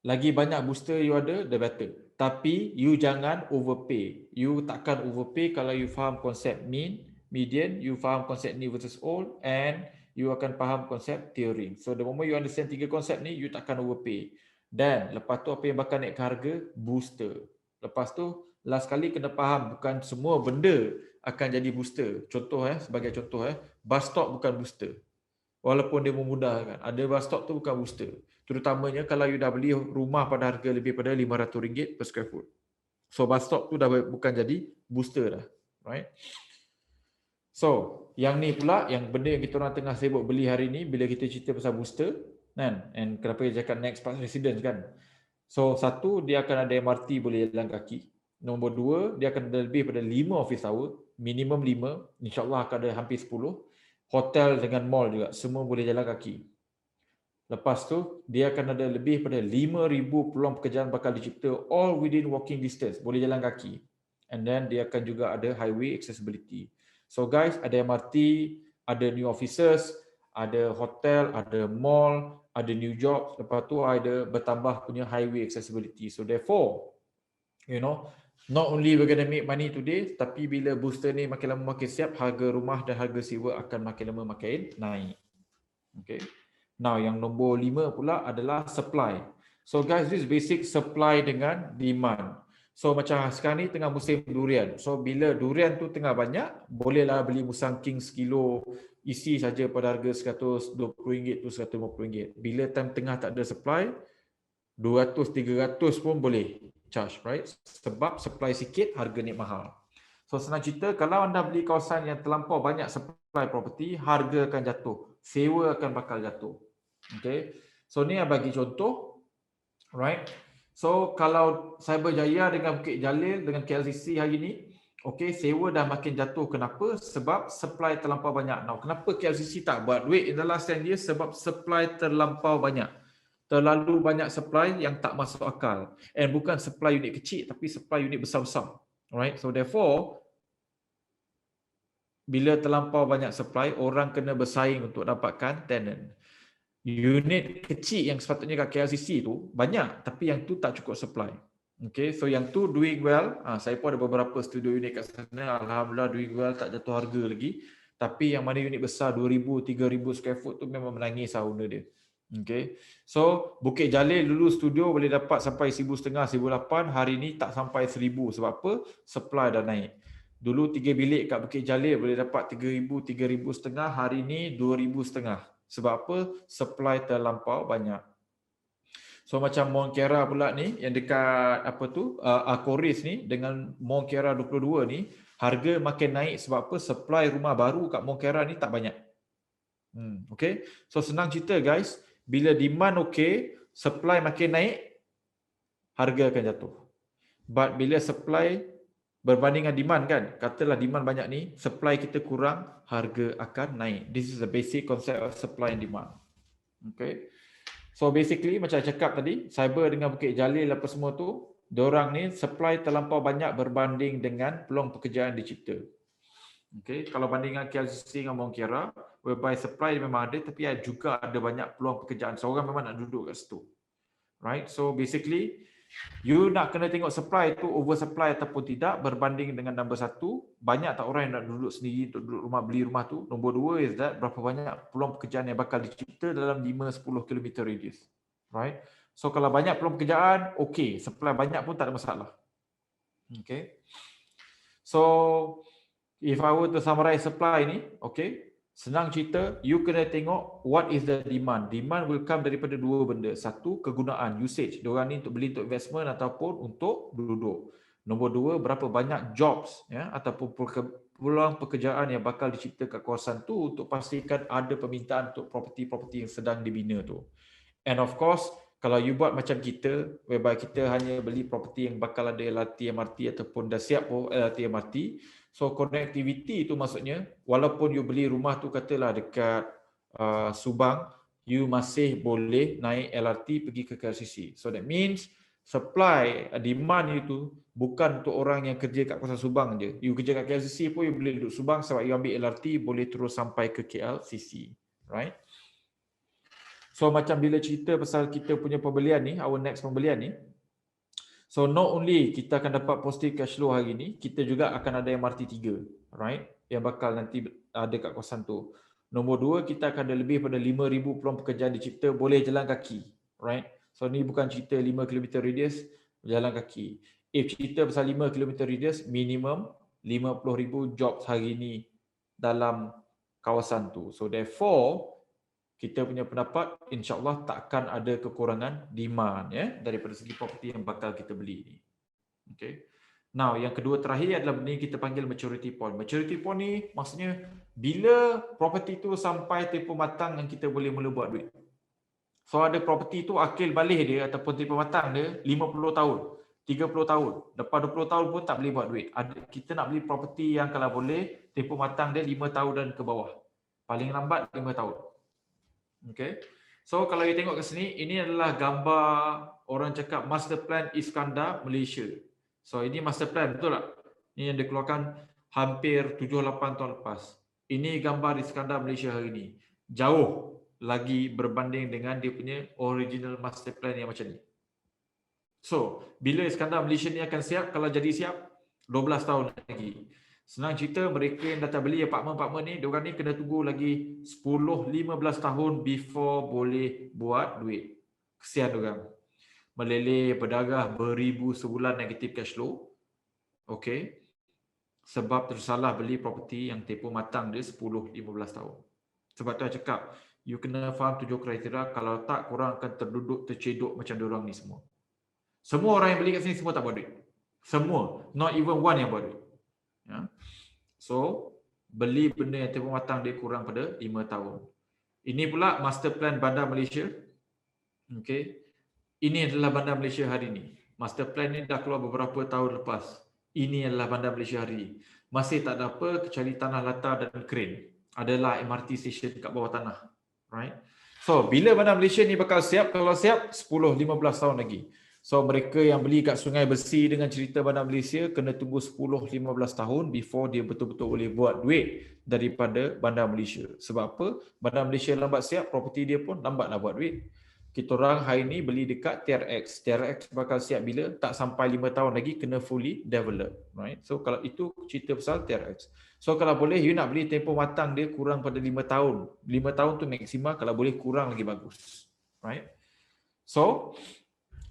[SPEAKER 1] lagi banyak booster you ada, the better. Tapi you jangan overpay. You takkan overpay kalau you faham konsep mean, median, you faham konsep new versus old, and you akan faham konsep tiering. So the moment you understand tiga konsep ni, you takkan overpay. Dan lepas tu apa yang bakal naik harga? Booster. Lepas tu last kali kena faham bukan semua benda akan jadi booster. Contoh sebagai contoh bus stop bukan booster. Walaupun dia memudahkan. Ada bus stop tu bukan booster. Terutamanya kalau you dah beli rumah pada harga lebih pada RM500 per square foot. So bus stop tu dah bukan jadi booster dah. Right? So, yang ni pula, yang benda yang kita orang tengah sibuk beli hari ni, bila kita cerita pasal booster, kan? And kenapa dia cakap next part residence kan? So, satu, dia akan ada MRT boleh jalan kaki. Nombor dua, dia akan ada lebih pada 5 office tower. Minimum 5. InsyaAllah akan ada hampir 10. Hotel dengan mall juga, semua boleh jalan kaki. Lepas tu, dia akan ada lebih pada 5,000 peluang pekerjaan bakal dicipta all within walking distance, boleh jalan kaki. And then dia akan juga ada highway accessibility. So guys, ada MRT, ada new offices, ada hotel, ada mall, ada new jobs, lepas tu ada bertambah punya highway accessibility. So therefore, not only we're going to make money today, tapi bila booster ni makin lama makin siap, harga rumah dan harga sewa akan makin lama makin naik. Okay. Now yang nombor 5 pula adalah supply. So guys, this basic supply dengan demand. So macam sekarang ni tengah musim durian. So bila durian tu tengah banyak, bolehlah beli musang king sekilo isi saja pada harga RM120 tu RM150. Bila time tengah tak ada supply, 200-300 pun boleh charge, right? Sebab supply sikit, harga ni mahal. So senang cerita, kalau anda beli kawasan yang terlampau banyak supply property, harga akan jatuh, sewa akan bakal jatuh. Okay, so ni bagi contoh, right? So kalau Cyberjaya dengan Bukit Jalil dengan KLCC hari ni, okay, sewa dah makin jatuh. Kenapa? Sebab supply terlampau banyak. Now, kenapa KLCC tak buat duit in the last 10 years? Sebab supply terlampau banyak. Terlalu banyak supply yang tak masuk akal. And bukan supply unit kecil, tapi supply unit besar-besar. Alright, so therefore, bila terlampau banyak supply, orang kena bersaing untuk dapatkan tenant. Unit kecil yang sepatutnya kat KLCC tu banyak, tapi yang tu tak cukup supply. Okay, so yang tu doing well. Saya pun ada beberapa studio unit kat sana, alhamdulillah doing well, tak jatuh harga lagi. Tapi yang mana unit besar 2,000, 3,000 square foot tu memang menangis owner dia. Okay, so Bukit Jalil dulu studio boleh dapat sampai 1,500, 1,800, hari ni tak sampai 1,000. Sebab apa? Supply dah naik. Dulu 3 bilik kat Bukit Jalil boleh dapat 3,000, 3,500, hari ni 2,500. Sebab apa? Supply terlampau banyak. So macam Mont Kiara pula ni, yang dekat Aquaris ni dengan Mont Kiara 22 ni, harga makin naik sebab apa? Supply rumah baru kat Mont Kiara ni tak banyak. Okay, so senang cerita guys, bila demand okay, supply makin naik, harga akan jatuh. But bila supply berbanding dengan demand kan, katalah demand banyak ni, supply kita kurang, harga akan naik. This is the basic concept of supply and demand. Okay, so basically macam saya cakap tadi, Cyber dengan Bukit Jalil apa semua tu, diorang ni supply terlampau banyak berbanding dengan peluang pekerjaan dicipta. Okay, kalau bandingkan KLCC dengan Mont Kiara, whereby supply memang ada, tapi juga ada banyak peluang pekerjaan. Seorang memang nak duduk kat situ. Right, so basically, you nak kena tengok supply tu oversupply ataupun tidak berbanding dengan nombor satu, banyak tak orang yang nak duduk sendiri untuk duduk rumah, beli rumah tu. Nombor dua is that berapa banyak peluang pekerjaan yang bakal dicipta dalam 5-10 km radius. Right, so kalau banyak peluang pekerjaan, okay, supply banyak pun tak ada masalah. Okay, so if I were to summarize supply ni, okay, senang cerita, you kena tengok what is the demand. Demand will come daripada dua benda. Satu, kegunaan, usage. Diorang ni untuk beli untuk investment ataupun untuk duduk. Nombor dua, berapa banyak jobs ataupun peluang pekerjaan yang bakal dicipta kat kawasan tu untuk pastikan ada permintaan untuk property-property yang sedang dibina tu. And of course, kalau you buat macam kita, whereby kita hanya beli property yang bakal ada LRT, MRT ataupun dah siap LRT, MRT, so connectivity itu maksudnya, walaupun you beli rumah tu katalah dekat Subang, you masih boleh naik LRT pergi ke KLCC. So that means supply, demand itu bukan untuk orang yang kerja kat kawasan Subang je. You kerja kat KLCC pun you boleh duduk Subang sebab you ambil LRT boleh terus sampai ke KLCC. Right? So macam bila cerita pasal kita punya pembelian ni, our next pembelian ni, so not only kita akan dapat positive cash flow hari ni, kita juga akan ada MRT 3, right? Yang bakal nanti ada kat kawasan tu. Nombor 2, kita akan ada lebih pada 5,000 peluang pekerjaan dicipta boleh jalan kaki, right? So ni bukan cerita 5 km radius, jalan kaki. If cerita pasal 5 km radius, minimum 50,000 jobs hari ni dalam kawasan tu. So therefore, kita punya pendapat insya-Allah takkan ada kekurangan demand ya daripada segi property yang bakal kita beli ni. Okay. Now, yang kedua terakhir adalah benda kita panggil maturity point. Maturity point ni maksudnya bila property tu sampai tempoh matang yang kita boleh mula buat duit. So ada property tu akil balik dia ataupun tempoh matang dia 50 tahun, 30 tahun. Lepas 20 tahun pun tak boleh buat duit. Kita nak beli property yang kalau boleh tempoh matang dia 5 tahun dan ke bawah. Paling lambat 5 tahun. Okay. So kalau you tengok ke sini, ini adalah gambar orang cakap master plan Iskandar Malaysia. So ini master plan, betul tak? Ini yang dikeluarkan hampir 7-8 tahun lepas. Ini gambar Iskandar Malaysia hari ini. Jauh lagi berbanding dengan dia punya original master plan yang macam ni. So, bila Iskandar Malaysia ni akan siap? Kalau jadi siap, 12 tahun lagi. Senang cerita, mereka yang dah beli apartmen-apartmen ni, diorang ni kena tunggu lagi 10-15 tahun before boleh buat duit. Kesian diorang. Meleleh, berdarah, beribu sebulan negatif cash flow. Okay. Sebab tersalah beli property yang tempoh matang dia 10-15 tahun. Sebab tu saya cakap, you kena faham 7 kriteria, kalau tak korang akan terduduk, tercedok macam diorang ni semua. Semua orang yang beli kat sini semua tak buat duit. Semua. Not even one yang buat duit. Ya. So, beli benda yang tempoh matang dia kurang pada 5 tahun. Ini pula master plan Bandar Malaysia. Okay. Ini adalah Bandar Malaysia hari ini. Master plan ni dah keluar beberapa tahun lepas. Ini adalah Bandar Malaysia hari ini. Masih tak ada apa kecuali tanah latar dan kren. Adalah MRT station kat bawah tanah. Right? So, bila Bandar Malaysia ni bakal siap? Kalau siap, 10-15 tahun lagi. So mereka yang beli kat Sungai Besi dengan cerita Bandar Malaysia kena tunggu 10-15 tahun before dia betul-betul boleh buat duit daripada Bandar Malaysia. Sebab apa? Bandar Malaysia lambat siap, property dia pun lambatlah buat duit. Kita orang hari ni beli dekat TRX. TRX bakal siap bila? Tak sampai 5 tahun lagi kena fully develop. Right? So kalau itu cerita pasal TRX. So kalau boleh you nak beli tempoh matang dia kurang pada 5 tahun. 5 tahun tu maksimal, kalau boleh kurang lagi bagus. Right? So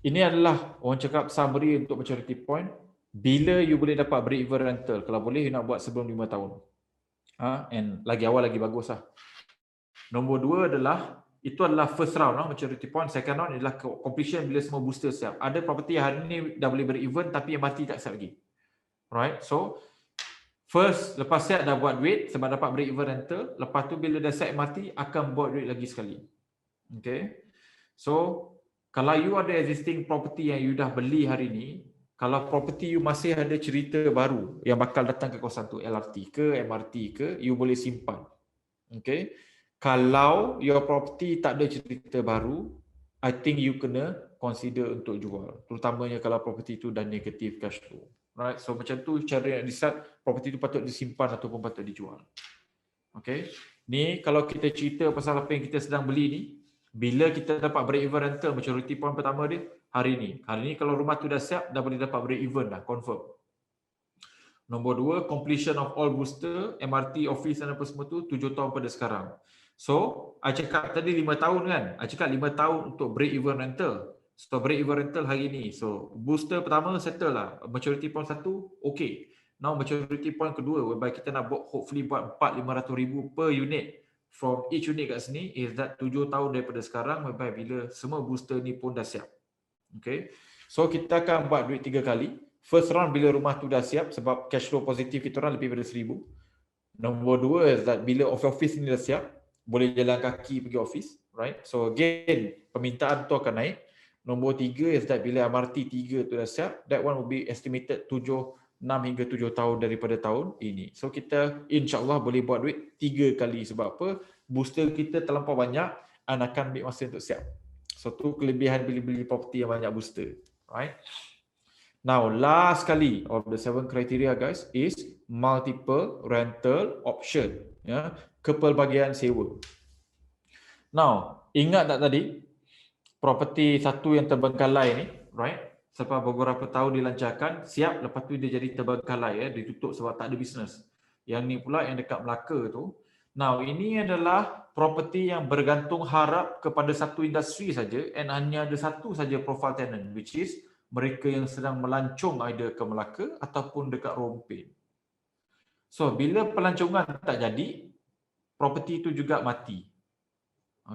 [SPEAKER 1] ini adalah orang cakap summary untuk maturity point. Bila you boleh dapat break-even rental. Kalau boleh you nak buat sebelum 5 tahun. And lagi awal lagi bagus lah. Nombor 2 adalah, itu adalah first round maturity point. Second round adalah completion bila semua booster siap. Ada property hari ni dah boleh break-even tapi MRT tak siap lagi. Right? So, first, lepas siap dah buat duit sebab dapat break-even rental. Lepas tu bila dah siap MRT akan buat duit lagi sekali. Okay. So, kalau you ada existing property yang you dah beli hari ni, kalau property you masih ada cerita baru yang bakal datang ke kawasan tu, LRT ke, MRT ke, you boleh simpan. Okay. Kalau your property tak ada cerita baru, I think you kena consider untuk jual. Terutamanya kalau property tu dah negative cash flow. Right. So macam tu cara yang decide property tu patut disimpan ataupun patut dijual. Okay. Ni kalau kita cerita pasal apa yang kita sedang beli ni, bila kita dapat break-even rental, maturity point pertama dia hari ni. Hari ni kalau rumah tu dah siap, dah boleh dapat break-even dah, confirm. Nombor 2, completion of all booster, MRT, office dan apa semua tu, 7 tahun pada sekarang. So, I cakap tadi 5 tahun kan? I cakap 5 tahun untuk break-even rental. So, break-even rental hari ni. So, booster pertama settle lah. Maturity point 1, okay. Now, maturity point kedua, whereby kita nak hopefully buat 400-500 ribu per unit. From each unit kat sini is that 7 tahun daripada sekarang whereby bila semua booster ni pun dah siap. Okay. So kita akan buat duit 3 kali. First round bila rumah tu dah siap sebab cash flow positif kita orang lebih daripada 1,000. Nombor 2 is that bila office ni dah siap, boleh jalan kaki pergi office. Right. So again, permintaan tu akan naik. Nombor 3 is that bila MRT 3 tu dah siap, that one will be estimated 6 hingga 7 tahun daripada tahun ini. So kita insya-Allah boleh buat duit 3 kali. Sebab apa? Booster kita terlampau banyak dan akan ambil masa untuk siap. So tu kelebihan beli property yang banyak booster. Right? Now last kali of the 7 criteria guys is multiple rental option. Ya, kepelbagian sewa. Now, ingat tak tadi properti satu yang terbengkalai ni, right? Sebab beberapa tahun dilancarkan, siap, lepas tu dia jadi terbengkalai, ditutup sebab tak ada bisnes. Yang ni pula yang dekat Melaka tu. Now, ini adalah properti yang bergantung harap kepada satu industri saja and hanya ada satu saja profile tenant, which is mereka yang sedang melancong either ke Melaka ataupun dekat Rompin. So, bila pelancongan tak jadi, properti itu juga mati.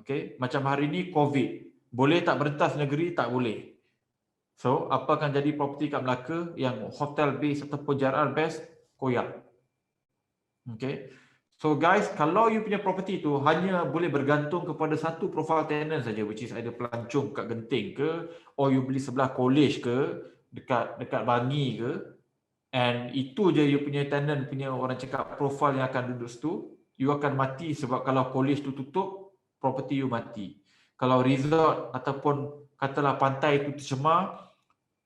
[SPEAKER 1] Okay, macam hari ni COVID, boleh tak berentas negeri? Tak boleh. So, apa akan jadi properti kat Melaka yang hotel base ataupun JRR base? Koyak. Okay. So guys, kalau you punya property tu hanya boleh bergantung kepada satu profile tenant saja, which is either pelancong kat Genting ke, or you beli sebelah college ke, dekat Bangi ke, and itu je you punya tenant punya orang cakap profile yang akan duduk situ, you akan mati sebab kalau college tu tutup, property you mati. Kalau resort ataupun katalah pantai tu tercemar,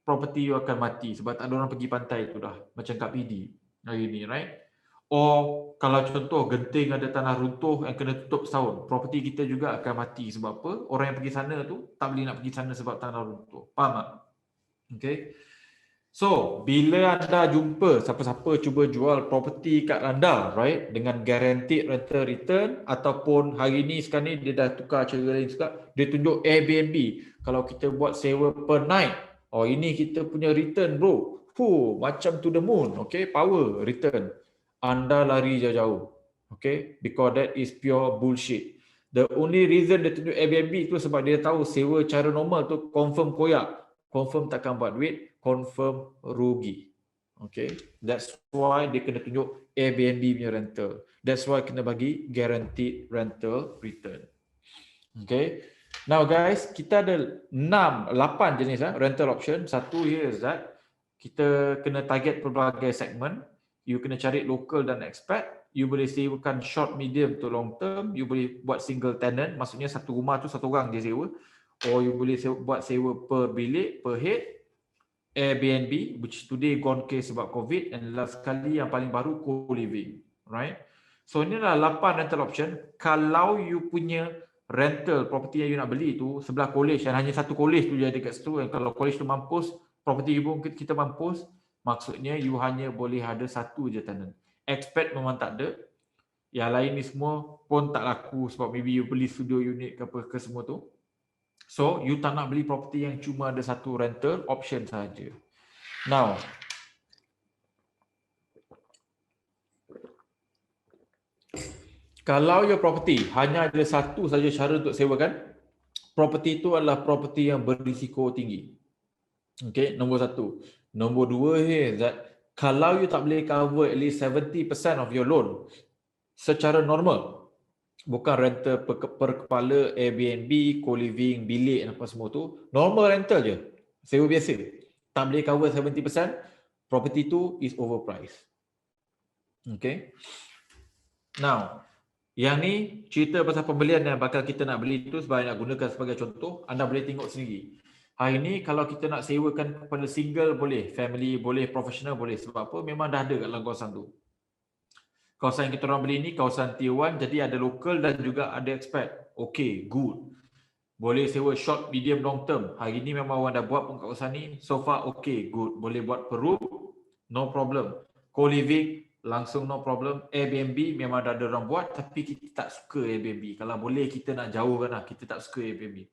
[SPEAKER 1] property you akan mati sebab tak ada orang pergi pantai tu dah. Macam kat PD hari ni, right? Or kalau contoh Genting ada tanah runtuh yang kena tutup setahun, property kita juga akan mati sebab apa? Orang yang pergi sana tu tak boleh nak pergi sana sebab tanah runtuh. Faham tak? Okay. So, bila anda jumpa siapa-siapa cuba jual property kat anda, right, dengan guaranteed rental return ataupun hari ni sekarang ni dia dah tukar cara lain juga, dia tunjuk Airbnb. Kalau kita buat sewa per night, oh ini kita punya return bro. Macam to the moon, okay, power return. Anda lari jauh-jauh, okay, because that is pure bullshit. The only reason dia tunjuk Airbnb tu sebab dia tahu sewa cara normal tu confirm koyak, confirm takkan buat duit, confirm rugi. Okay, that's why dia kena tunjuk Airbnb punya rental. That's why kena bagi guaranteed rental return. Okay, now guys, kita ada 8 jenis rental option. Satu here is that kita kena target pelbagai segmen. You kena cari local dan expat. You boleh sewakan short, medium to long term. You boleh buat single tenant, maksudnya satu rumah tu satu orang je sewa. Or you boleh buat sewa per bilik, per head. Airbnb, which today gone case sebab COVID, and last kali yang paling baru co-living, right? So ini adalah 8 rental option. Kalau you punya rental property yang you nak beli tu sebelah college dan hanya satu college tu je dekat situ, and kalau college tu mampus, property you pun kita mampus, maksudnya you hanya boleh ada satu je tenant. Expat memang tak ada. Yang lain ni semua pun tak laku sebab maybe you beli studio unit ke apa ke semua tu. So, you tak nak beli property yang cuma ada satu rental option saja. Now, kalau your property hanya ada satu saja cara untuk sewakan, property itu adalah property yang berisiko tinggi. Okay, nombor satu. Nombor dua is that kalau you tak boleh cover at least 70% of your loan secara normal, bukan rental per kepala, Airbnb, co-living, bilik apa semua tu, normal rental je, sewa biasa, tak boleh cover 70%, property tu is overpriced. Okay. Now, yang ni cerita pasal pembelian yang bakal kita nak beli tu sebab nak gunakan sebagai contoh, anda boleh tengok sendiri. Hari ni kalau kita nak sewakan kepada single boleh, family boleh, professional boleh. Sebab apa? Memang dah ada kat dalam kawasan tu. Kawasan yang kita orang beli ni kawasan tier 1, jadi ada local dan juga ada expat. Okay, good. Boleh sewa short, medium, long term. Hari ni memang orang dah buat pun kawasan ni. So far okay, good. Boleh buat per room, no problem. Co-living, langsung no problem. Airbnb memang dah ada orang buat, tapi kita tak suka Airbnb. Kalau boleh kita nak jauhkan lah, kita tak suka Airbnb.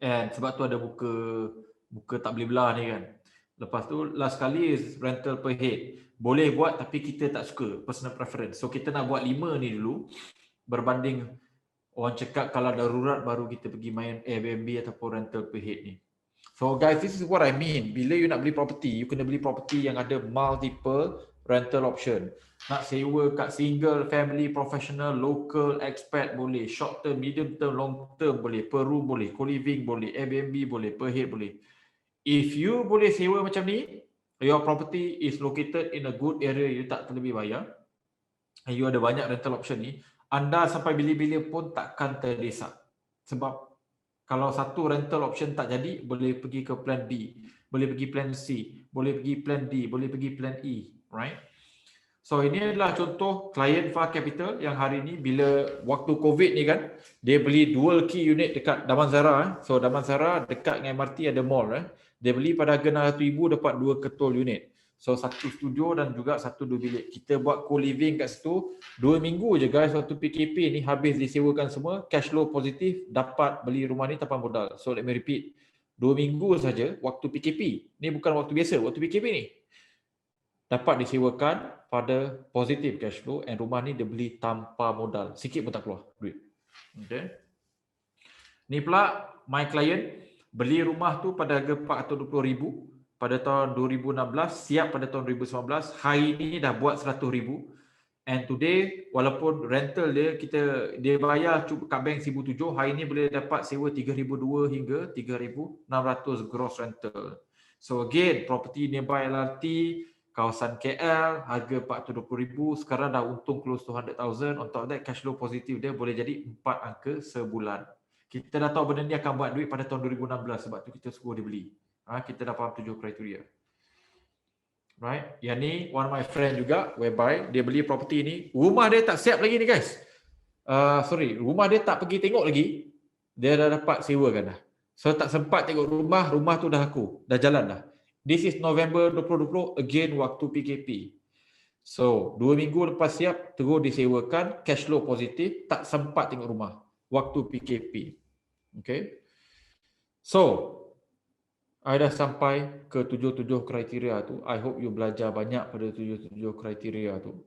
[SPEAKER 1] And sebab tu ada buka tak boleh belah ni kan. Lepas tu last kali is rental per head. Boleh buat tapi kita tak suka, personal preference. So kita nak buat 5 ni dulu berbanding orang cakap kalau darurat baru kita pergi main Airbnb ataupun rental per head ni. So guys, this is what I mean. Bila you nak beli property, you kena beli property yang ada multiple rental option. Nak sewa kat single, family, professional, local, expat boleh, short term, medium term, long term boleh, per room boleh, co-living boleh, Airbnb boleh, per head boleh. If you boleh sewa macam ni, your property is located in a good area, you tak terlebih bayar, and you ada banyak rental option ni, anda sampai bila-bila pun takkan terdesak. Sebab kalau satu rental option tak jadi, boleh pergi ke plan B, boleh pergi plan C, boleh pergi plan D, boleh pergi plan E, right? So ini adalah contoh client Far Capital yang hari ini bila waktu COVID ni kan, dia beli dual key unit dekat Damansara. So Damansara dekat dengan MRT ada mall. Dia beli pada harga RM600,000 dapat 2 ketul unit. So satu studio dan juga satu 2 bilik. Kita buat co-living kat situ 2 minggu je guys waktu PKP ni habis disewakan semua, cash flow positif, dapat beli rumah ni tanpa modal. So let me repeat. 2 minggu saja waktu PKP. Ni bukan waktu biasa, waktu PKP ni. Dapat disewakan pada positif cash flow and rumah ni dia beli tanpa modal. Sikit pun tak keluar duit. Okay. Ni pula my client beli rumah tu pada harga RM420,000 pada tahun 2016, siap pada tahun 2019. Hari ni dah buat RM100,000. And today walaupun rental dia dia bayar kat bank RM1,700, hari ni boleh dapat sewa RM3,200 hingga RM3,600 gross rental. So again, property nearby LRT, kawasan KL, harga RM420,000, sekarang dah untung close to 100,000. On top of that, cash flow positif dia boleh jadi 4 angka sebulan. Kita dah tahu benda ni akan buat duit pada tahun 2016, sebab tu kita suruh dia beli. Kita dah faham 7 kriteria. Right? Yang ni one of my friend juga, whereby dia beli property ni, rumah dia tak siap lagi ni guys. Rumah dia tak pergi tengok lagi, dia dah dapat sewakan dah. So tak sempat tengok rumah tu dah laku, dah jalan dah. This is November 2020, again waktu PKP. So 2 minggu lepas siap, terus disewakan, cash flow positif, tak sempat tengok rumah waktu PKP. Okay. So I dah sampai ke 7 kriteria tu. I hope you belajar banyak pada 7 kriteria tu.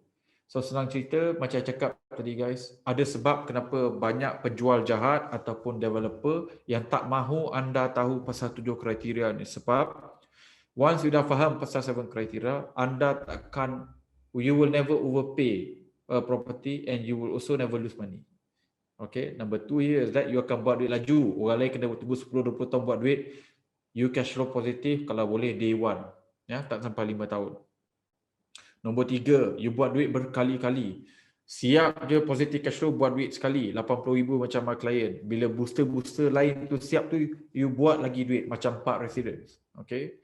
[SPEAKER 1] So senang cerita, macam saya cakap tadi guys, ada sebab kenapa banyak penjual jahat ataupun developer yang tak mahu anda tahu pasal 7 kriteria ni. Sebab once you dah faham pasal 7 kriteria, anda you will never overpay a property and you will also never lose money. Okay, number 2 here is that you akan buat duit laju. Orang lain kena tunggu 10-20 tahun buat duit. You cash flow positif kalau boleh day 1. Ya, tak sampai 5 tahun. Nombor 3, you buat duit berkali-kali. Siap je positif cash flow, buat duit sekali. 80,000 macam my client. Bila booster lain tu siap tu, you buat lagi duit macam 4 residence. Okay.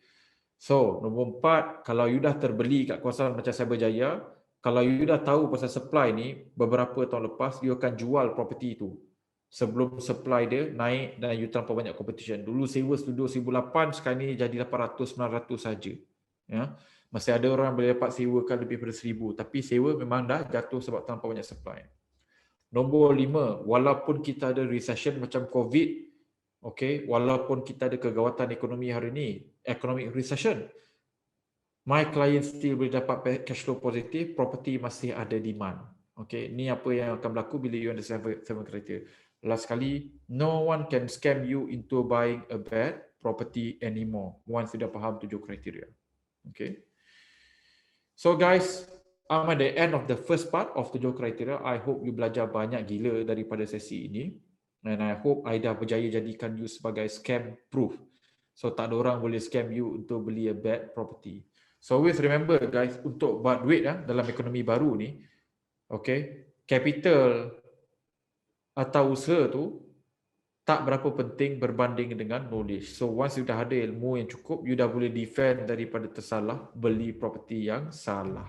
[SPEAKER 1] So, nombor 4, kalau you dah terbeli kat kawasan macam Cyberjaya, kalau you dah tahu pasal supply ni, beberapa tahun lepas, you akan jual property tu. Sebelum supply dia naik dan you terlampau banyak competition. Dulu sewa studio 1,800, sekarang ni jadi 800-900 saja. Ya. Masih ada orang boleh dapat sewakan lebih daripada 1,000, tapi sewa memang dah jatuh sebab terlampau banyak supply. Nombor 5, walaupun kita ada recession macam COVID, okay, walaupun kita ada kegawatan ekonomi hari ni, economic recession, my client still boleh dapat cash flow positif, property masih ada demand. Okay, ni apa yang akan berlaku bila you ada 7 criteria. Last sekali, no one can scam you into buying a bad property anymore once you dah faham 7 kriteria. Okay. So guys, I'm at the end of the first part of 7 kriteria. I hope you belajar banyak gila daripada sesi ini. And I hope I dah berjaya jadikan you sebagai scam proof. So tak ada orang boleh scam you untuk beli a bad property. So always remember guys, untuk buat duit dalam ekonomi baru ni, okay, capital atau usaha tu tak berapa penting berbanding dengan knowledge. So once you dah ada ilmu yang cukup, you dah boleh defend daripada tersalah beli property yang salah.